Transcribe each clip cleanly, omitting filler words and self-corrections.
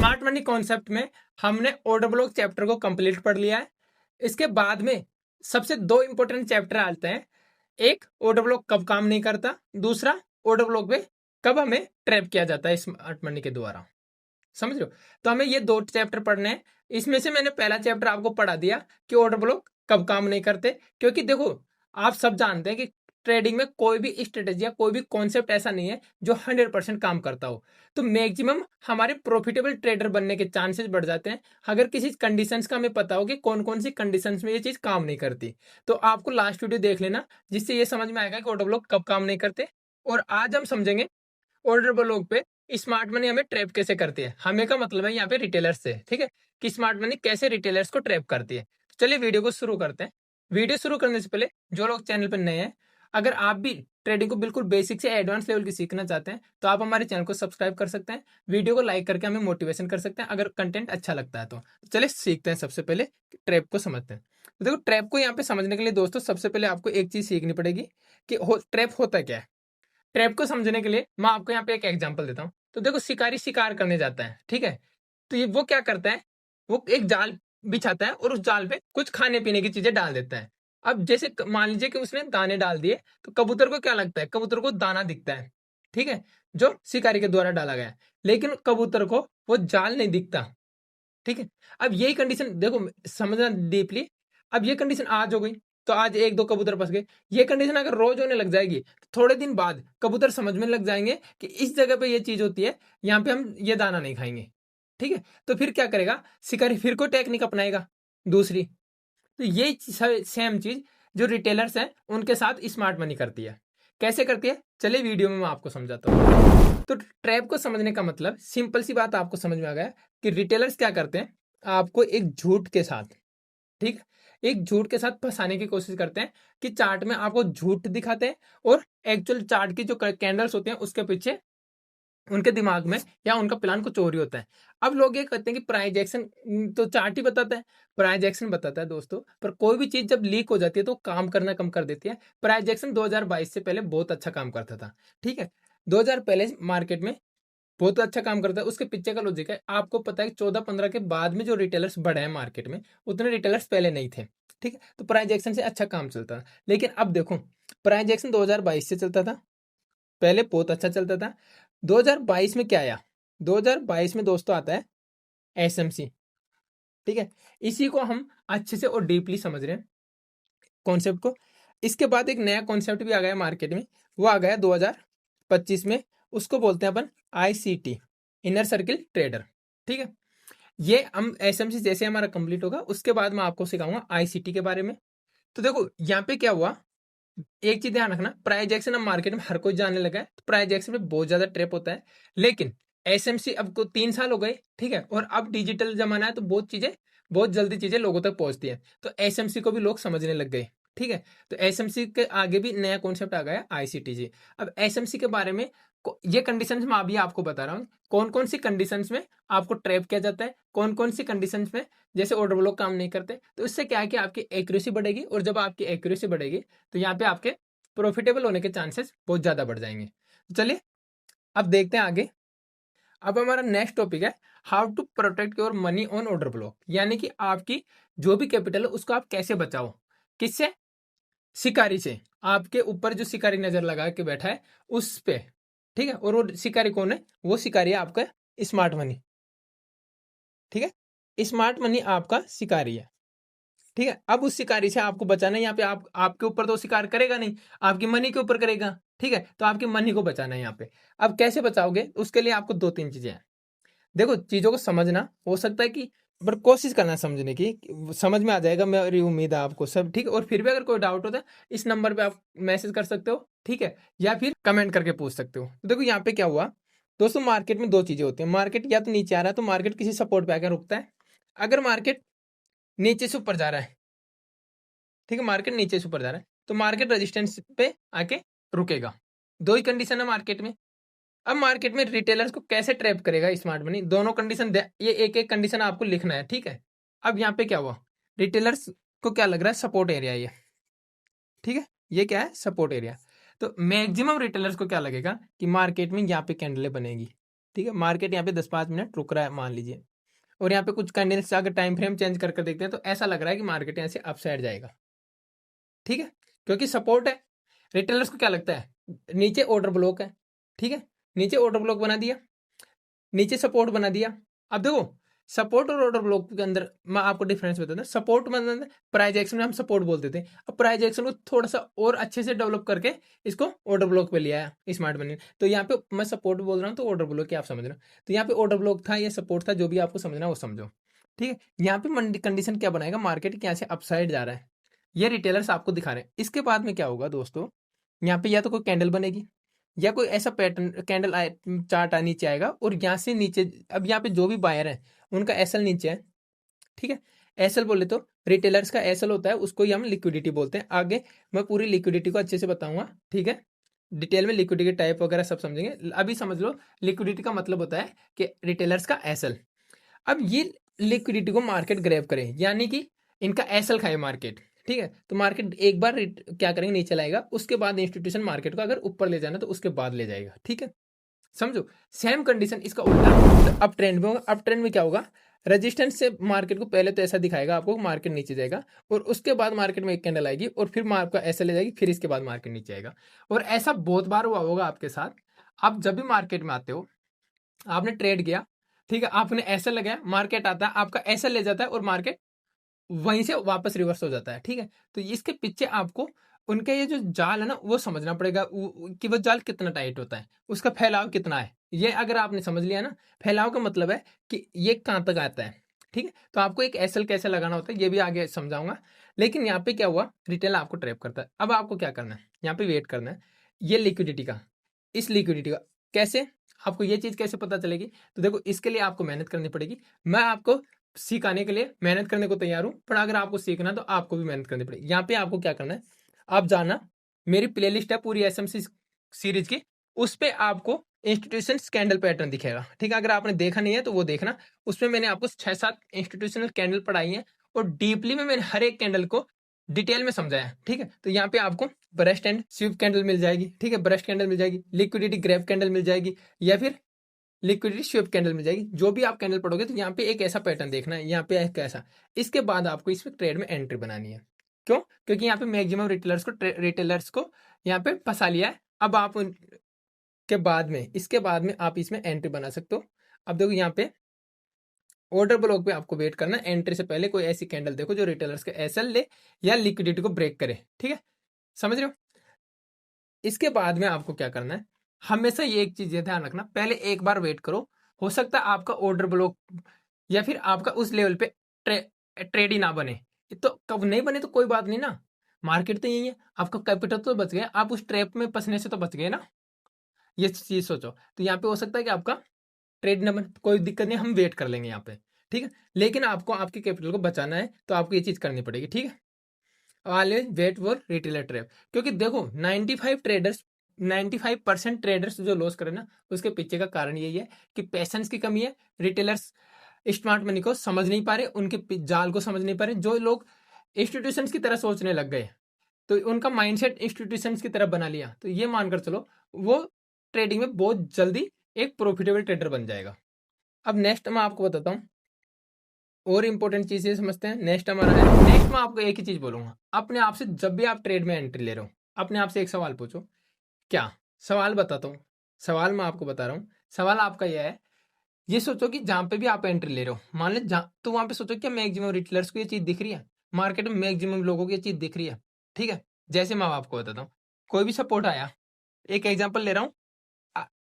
Smart money concept में हमने order block chapter को कंप्लीट पढ़ लिया है। इसके बाद में सबसे दो इंपॉर्टेंट चैप्टर आते हैं। एक, ऑर्डर ब्लॉक कब काम नहीं करता, दूसरा ऑर्डर ब्लॉक में कब हमें ट्रैप किया जाता है स्मार्ट मनी के द्वारा। समझ रहे हो? तो हमें ये दो चैप्टर पढ़ने हैं। इसमें से मैंने पहला चैप्टर आपको पढ़ा दिया कि ऑर्डर ब्लॉक कब काम नहीं करते, क्योंकि देखो आप सब जानते हैं कि ट्रेडिंग में कोई भी स्ट्रेटेजी या कोई भी कॉन्सेप्ट ऐसा नहीं है जो 100% काम करता हो। तो मैक्सिमम हमारे प्रॉफिटेबल ट्रेडर बनने के चांसेस बढ़ जाते हैं अगर किसी कंडीशंस का हमें पता हो कि कौन कौन सी कंडीशंस में ये चीज काम नहीं करती। तो आपको लास्ट वीडियो देख लेना, जिससे ये समझ में आएगा कि ऑर्डर ब्लॉक कब काम नहीं करते। और आज हम समझेंगे ऑर्डर ब्लॉक पे स्मार्ट मनी हमें ट्रैप कैसे करती है। हमें का मतलब है यहाँ पे रिटेलर्स से, ठीक है, कि स्मार्ट मनी कैसे रिटेलर्स को ट्रैप करती है। तो चलिए वीडियो को शुरू करते हैं। वीडियो शुरू करने से पहले जो लोग चैनल पर नए हैं, अगर आप भी ट्रेडिंग को बिल्कुल बेसिक से एडवांस लेवल की सीखना चाहते हैं तो आप हमारे चैनल को सब्सक्राइब कर सकते हैं, वीडियो को लाइक करके हमें मोटिवेशन कर सकते हैं अगर कंटेंट अच्छा लगता है तो। चलिए सीखते हैं, सबसे पहले ट्रैप को समझते हैं। तो देखो, ट्रैप को यहाँ पे समझने के लिए दोस्तों सबसे पहले आपको एक चीज सीखनी पड़ेगी कि ट्रैप होता क्या है। ट्रैप को समझने के लिए मैं आपको यहाँ पे एक एग्जांपल देता हूँ। तो देखो, शिकारी शिकार करने जाता है, ठीक है। तो ये वो क्या करता है, वो एक जाल बिछाता है और उस जाल पे कुछ खाने पीने की चीजें डाल देता है। अब जैसे मान लीजिए कि उसने दाने डाल दिए, तो कबूतर को क्या लगता है, कबूतर को दाना दिखता है, ठीक है, जो शिकारी के द्वारा डाला गया है। लेकिन कबूतर को वो जाल नहीं दिखता, ठीक है। अब यही कंडीशन देखो, समझना डीपली। अब ये कंडीशन आज हो गई तो आज एक दो कबूतर फंस गए। ये कंडीशन अगर रोज होने लग जाएगी तो थोड़े दिन बाद कबूतर समझ में लग जाएंगे कि इस जगह पे ये चीज होती है, यहाँ पे हम ये दाना नहीं खाएंगे, ठीक है। तो फिर क्या करेगा शिकारी, फिर कोई टेक्निक अपनाएगा दूसरी। तो ये सेम चीज जो रिटेलर्स हैं उनके साथ स्मार्ट मनी करती है। कैसे करती है, चलिए वीडियो में मैं आपको समझाता हूँ। तो ट्रैप को समझने का मतलब सिंपल सी बात आपको समझ में आ गया कि रिटेलर्स क्या करते हैं, आपको एक झूठ के साथ, ठीक है, एक झूठ के साथ फंसाने की कोशिश करते हैं कि चार्ट में आपको झूठ दिखाते हैं और एक्चुअल चार्ट की जो कैंडल्स होती हैं उसके पीछे उनके दिमाग में या उनका प्लान कुछ और ही होता है। अब लोग ये कहते हैं कि प्राइस एक्शन तो चार्ट ही बताता है, प्राइस एक्शन बताता है दोस्तों, पर कोई भी चीज जब लीक हो जाती है तो काम करना कम कर देती है। प्राइस एक्शन 2022 से पहले बहुत अच्छा काम करता था, ठीक है। 2000 पहले मार्केट में बहुत अच्छा काम करता है। उसके पीछे का लॉजिक है, आपको पता है कि 14-15 के बाद में जो रिटेलर्स बढ़े हैं मार्केट में, उतने रिटेलर्स पहले नहीं थे, ठीक है। तो प्राइस एक्शन से अच्छा काम चलता था। लेकिन अब देखो, प्राइस एक्शन 2022 से चलता था, पहले बहुत अच्छा चलता था। 2022 में क्या आया, 2022 में दोस्तों आता है एसएमसी, ठीक है। इसी को हम अच्छे से और डीपली समझ रहे हैं कॉन्सेप्ट को। इसके बाद एक नया कॉन्सेप्ट भी आ गया मार्केट में, वो आ गया 2025 में, उसको बोलते हैं अपन आईसीटी, इनर सर्किल ट्रेडर, ठीक है। ये हम एसएमसी जैसे हमारा कंप्लीट होगा उसके बाद मैं आपको सिखाऊंगा आईसीटी के बारे में। तो देखो यहाँ पे क्या हुआ, एक चीज ध्यान रखना, प्राइस एक्शन अब मार्केट में हर कोई जानने लगा है, तो प्राइस एक्शन में बहुत ज्यादा ट्रेप होता है। लेकिन एसएमसी अब को 3 साल हो गए, ठीक है, और अब डिजिटल जमाना है तो बहुत चीजें, बहुत जल्दी चीजें लोगों तक पहुंचती है। तो एसएमसी को भी लोग समझने लग गए, ठीक है। तो एसएमसी के आगे भी नया कॉन्सेप्ट आ गया आईसीटीजी। अब एसएमसी के बारे में ये कंडीशंस मैं अभी आपको बता रहा हूँ, कौन कौन सी कंडीशंस में आपको ट्रैप किया जाता है, कौन कौन सी कंडीशंस में जैसे ऑर्डर ब्लॉक काम नहीं करते। तो इससे क्या है कि आपकी एक्यूरेसी बढ़ेगी, और जब आपकी एक्यूरेसी बढ़ेगी तो यहाँ पे आपके प्रॉफिटेबल होने के चांसेस बहुत ज्यादा बढ़ जाएंगे। तो चलिए अब देखते हैं आगे। अब हमारा नेक्स्ट टॉपिक है how to protect your money on order block, यानी कि आपकी जो भी कैपिटल है उसको आप कैसे बचाओ, किससे, शिकारी से। आपके ऊपर जो शिकारी नजर लगा के बैठा है उस पे, ठीक है। और वो शिकारी कौन है, वो शिकारी है आपका स्मार्ट मनी, ठीक है। स्मार्ट मनी आपका शिकारी है, ठीक है। अब उस शिकारी से आपको बचाना है। यहाँ पे आपके ऊपर तो शिकार करेगा नहीं, आपकी मनी के ऊपर करेगा, ठीक है। तो आपकी मनी को बचाना है यहाँ पे। अब कैसे बचाओगे, उसके लिए आपको दो तीन चीजें हैं। देखो, चीजों को समझना हो सकता है कि, पर कोशिश करना समझने की, समझ में आ जाएगा, मेरी उम्मीद है आपको सब, ठीक है। और फिर भी अगर कोई डाउट होता है इस नंबर पे आप मैसेज कर सकते हो, ठीक है, या फिर कमेंट करके पूछ सकते हो। तो देखो यहाँ पे क्या हुआ दोस्तों, मार्केट में दो चीजें होती है। मार्केट या तो नीचे आ रहा है तो मार्केट किसी सपोर्ट पे आकर रुकता है। अगर मार्केट नीचे से ऊपर जा रहा है, ठीक है, मार्केट नीचे से ऊपर जा रहा है तो मार्केट रेजिस्टेंस पे आके रुकेगा। दो ही कंडीशन है मार्केट में। अब मार्केट में रिटेलर्स को कैसे ट्रैप करेगा स्मार्ट मनी, दोनों कंडीशन, ये एक एक कंडीशन आपको लिखना है, ठीक है। अब यहाँ पे क्या हुआ, रिटेलर्स को क्या लग रहा है, सपोर्ट एरिया ये, ठीक है, ये क्या है, सपोर्ट एरिया। तो मैक्सिमम रिटेलर्स को क्या लगेगा कि मार्केट में यहाँ पे कैंडलें बनेगी, ठीक है, मार्केट यहाँ पे 10-5 मिनट रुक रहा है मान लीजिए, और यहाँ पे कुछ कैंडल्स अगर टाइम फ्रेम चेंज कर देखते हैं तो ऐसा लग रहा है कि मार्केट यहाँ से अपसाइड जाएगा। ठीक है, क्योंकि सपोर्ट है। रिटेलर्स को क्या लगता है, नीचे ऑर्डर ब्लॉक है, ठीक है, नीचे ऑर्डर ब्लॉक बना दिया, नीचे सपोर्ट बना दिया। अब देखो सपोर्ट और ऑर्डर ब्लॉक के अंदर मैं आपको डिफरेंस बताता हूँ। सपोर्ट मतलब प्राइस एक्शन में हम सपोर्ट बोलते थे, अब प्राइस एक्शन को थोड़ा सा और अच्छे से डेवलप करके इसको ऑर्डर ब्लॉक पे लिया है स्मार्ट मनी। तो यहाँ पे मैं सपोर्ट बोल रहा हूँ तो ऑर्डर ब्लॉक क्या आप समझ रहे हो, तो यहाँ पे ऑर्डर ब्लॉक था, ये सपोर्ट था, जो भी आपको समझना है वो समझो। ठीक है, यहाँ पे मंडी कंडीशन क्या बनाएगा, मार्केट यहाँ से अपसाइड जा रहा है, ये रिटेलर्स आपको दिखा रहे हैं। इसके बाद में क्या होगा दोस्तों, यहाँ पे या तो कोई कैंडल बनेगी या कोई ऐसा पैटर्न कैंडल चार्ट नीचे आएगा, और यहाँ से नीचे अब यहाँ पे जो भी बायर है उनका एसएल नीचे है। ठीक है, एसएल बोले तो रिटेलर्स का एसएल होता है, उसको ही हम लिक्विडिटी बोलते हैं। आगे मैं पूरी लिक्विडिटी को अच्छे से बताऊंगा, ठीक है, डिटेल में लिक्विडिटी के टाइप वगैरह सब समझेंगे। अभी समझ लो लिक्विडिटी का मतलब होता है कि रिटेलर्स का एसएल। अब ये लिक्विडिटी को मार्केट ग्रैब करे, यानी कि इनका एसएल खाए मार्केट। ठीक है, तो मार्केट एक बार क्या करेंगे, नीचे लाएगा, उसके बाद इंस्टीट्यूशन मार्केट को अगर ऊपर ले जाना तो उसके बाद ले जाएगा। ठीक है, समझो सेम कंडीशन इसका उल्टा अप ट्रेंड में होगा। अप ट्रेंड में क्या होगा, रेजिस्टेंस से मार्केट को पहले तो ऐसा दिखाएगा आपको, मार्केट नीचे जाएगा, और उसके बाद मार्केट में एक कैंडल आएगी और फिर आपका ऐसा ले जाएगी, फिर इसके बाद मार्केट नीचे आएगा। और ऐसा बहुत बार हुआ होगा आपके साथ। आप जब भी मार्केट में आते हो, आपने ट्रेड किया, ठीक है, आपने ऐसा लगाया, मार्केट आता है, आपका ऐसा ले जाता है और मार्केट वहीं से वापस रिवर्स हो जाता है। ठीक है, तो इसके पीछे आपको उनका ये जो जाल है ना वो समझना पड़ेगा कि वो जाल कितना टाइट होता है, उसका फैलाव कितना है। ये अगर आपने समझ लिया ना, फैलाव का मतलब है कि ये कहाँ तक आता है। ठीक है, तो आपको एक एसएल कैसे लगाना होता है ये भी आगे समझाऊंगा। लेकिन यहाँ पे क्या हुआ, रिटेल आपको ट्रैप करता है। अब आपको क्या करना है, यहाँ पे वेट करना है ये लिक्विडिटी का, इस लिक्विडिटी का कैसे, आपको ये चीज कैसे पता चलेगी। तो देखो इसके लिए आपको मेहनत करनी पड़ेगी। मैं आपको सिखाने के लिए मेहनत करने को तैयार हूं, पर अगर आपको सीखना तो आपको भी मेहनत करनी पड़ेगी। यहाँ पे आपको क्या करना है, आप जाना, मेरी प्लेलिस्ट है पूरी एसएमसी सीरीज की, उस पे आपको इंस्टीट्यूशन कैंडल पैटर्न दिखेगा। ठीक है, अगर आपने देखा नहीं है तो वो देखना, उसमें मैंने आपको 6-7 इंस्टीट्यूशनल कैंडल पढ़ाई है, और डीपली में मैंने हर एक कैंडल को डिटेल में समझाया। ठीक है, तो यहाँ पे आपको ब्रस्ट एंड स्विफ्ट कैंडल मिल जाएगी, ठीक है, ब्रस्ट कैंडल मिल जाएगी, लिक्विडिटी ग्रैब कैंडल मिल जाएगी, या फिर लिक्विडिटी स्विफ्ट कैंडल मिल जाएगी। जो भी आप कैंडल पढ़ोगे तो यहाँ पे एक ऐसा पैटर्न देखना है, यहाँ पे एक ऐसा, इसके बाद आपको इसमें ट्रेड में एंट्री बनानी है। क्यों, क्योंकि यहाँ पे मैक्सिमम रिटेलर्स को यहाँ पे फंसा लिया है। अब आप के बाद में, इसके बाद में आप इसमें एंट्री बना सकते हो। अब देखो यहाँ पे ऑर्डर ब्लॉक पे आपको वेट करना है, एंट्री से पहले कोई ऐसी कैंडल देखो जो रिटेलर्स के एसएल ले या लिक्विडिटी को ब्रेक करे। ठीक है, समझ रहे हो। इसके बाद में आपको क्या करना है, हमेशा ये एक चीज ध्यान रखना, पहले एक बार वेट करो, हो सकता है आपका ऑर्डर ब्लॉक या फिर आपका उस लेवल पे ट्रेड ही ना बने। तो कब नहीं बने तो कोई बात नहीं ना, मार्केट तो यही है, आपका कैपिटल तो बच गया, आप उस ट्रैप में फंसने से तो बच गए ना, ये चीज सोचो। तो यहाँ पे हो सकता है कि आपका ट्रेड न बने, कोई दिक्कत नहीं, हम वेट कर लेंगे यहाँ पे। ठीक है, लेकिन आपको आपके कैपिटल को बचाना है तो आपको ये चीज करनी पड़ेगी। ठीक है, always wait for retailer trap, क्योंकि देखो 95% ट्रेडर्स जो लॉस करे ना, उसके पीछे का कारण यही है कि पेशेंस की कमी है। रिटेलर्स स्मार्ट मनी को समझ नहीं पा रहे, उनके जाल को समझ नहीं पा रहे। जो लोग इंस्टीट्यूशंस की तरह सोचने लग गए तो उनका माइंडसेट इंस्टीट्यूशंस की तरह बना लिया, तो ये मानकर चलो वो ट्रेडिंग में बहुत जल्दी एक प्रॉफिटेबल ट्रेडर बन जाएगा। अब नेक्स्ट मैं आपको बताता हूँ और इंपॉर्टेंट चीज ये समझते हैं। नेक्स्ट हमारा है, नेक्स्ट मैं आपको एक ही चीज बोलूंगा, अपने आप से जब भी आप ट्रेड में एंट्री ले रहे हो, अपने आप से एक सवाल पूछो। क्या सवाल बताता हूँ, सवाल मैं आपको बता रहा हूँ। सवाल आपका यह है, ये सोचो कि जहां पे भी आप एंट्री ले रहे हो, मान लो जहां, तो वहां पे सोचो क्या मैक्सिमम रिटेलर्स को ये चीज दिख रही है, मार्केट में मैक्सिमम लोगों को ये चीज दिख रही है। ठीक है, जैसे मैं आपको बताता हूँ, कोई भी सपोर्ट आया, एक एग्जांपल ले रहा हूँ,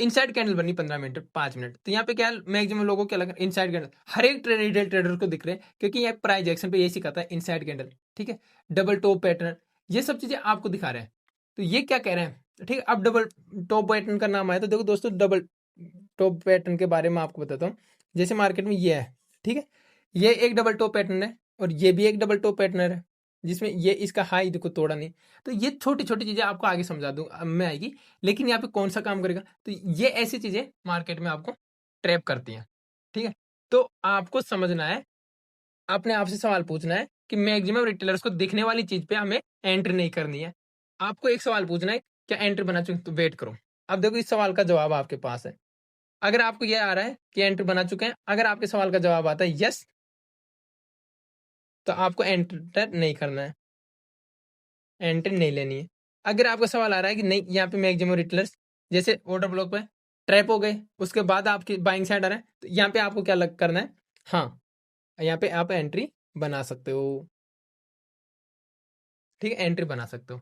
इनसाइड कैंडल बनी 15 मिनट 5 मिनट, तो यहाँ पे क्या मैक्सिमम लोगों को क्या लगा, इनसाइड कैंडल हर एक रिटेल ट्रेडर को दिख रहे हैं, क्योंकि ये प्राइस एक्शन पे ये सिखाता है इनसाइड कैंडल। ठीक है, डबल टॉप पैटर्न, ये सब चीजें आपको दिखा रहे हैं। तो ये क्या कह रहे हैं, ठीक है, अब डबल टॉप पैटर्न का नाम आया तो देखो दोस्तों, डबल टॉप पैटर्न के बारे में आपको बताता हूँ। जैसे मार्केट में ये है, ठीक है, ये एक डबल टॉप पैटर्न है, और ये भी एक डबल टॉप पैटर्न है, जिसमें ये इसका हाई देखो तोड़ा नहीं। तो ये छोटी छोटी चीजें आपको आगे समझा दूँ मैं आएगी, लेकिन यहाँ पे कौन सा काम करेगा, तो ये ऐसी चीजें मार्केट में आपको ट्रैप करती हैं। ठीक है, तो आपको समझना है, अपने आप से सवाल पूछना है कि मैक्सिमम रिटेलर्स को दिखने वाली चीज पे हमें एंट्री नहीं करनी है। आपको एक सवाल पूछना है, क्या एंट्री बना चुके, तो वेट करो। अब देखो इस सवाल का जवाब आपके पास है। अगर आपको ये आ रहा है कि एंट्री बना चुके हैं, अगर आपके सवाल का जवाब आता है यस, तो आपको एंटर नहीं करना है, एंट्री नहीं लेनी है। अगर आपका सवाल आ रहा है कि नहीं, यहाँ पे मैक्सिमम रिटेलर्स जैसे ऑर्डर ब्लॉक पे ट्रैप हो गए, उसके बाद आपकी बाइंग साइड आ रहा है, तो यहाँ पे आपको क्या करना है, हाँ यहाँ पे आप एंट्री बना सकते हो। ठीक है, एंट्री बना सकते हो।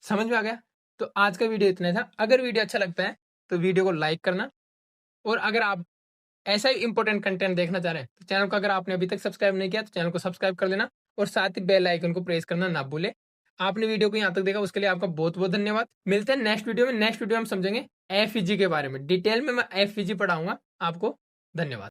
समझ में आ गया? तो आज का वीडियो इतना था। अगर वीडियो अच्छा लगता है तो वीडियो को लाइक करना, और अगर आप ऐसा ही इंपॉर्टेंट कंटेंट देखना चाह रहे हैं तो चैनल को अगर आपने अभी तक सब्सक्राइब नहीं किया तो चैनल को सब्सक्राइब कर लेना, और साथ ही बेल आइकन को प्रेस करना ना भूले। आपने वीडियो को यहाँ तक देखा उसके लिए आपका बहुत बहुत धन्यवाद। मिलते हैं नेक्स्ट वीडियो में। नेक्स्ट वीडियो हम समझेंगे एफईजी के बारे में, डिटेल में मैं एफईजी पढ़ाऊंगा आपको। धन्यवाद।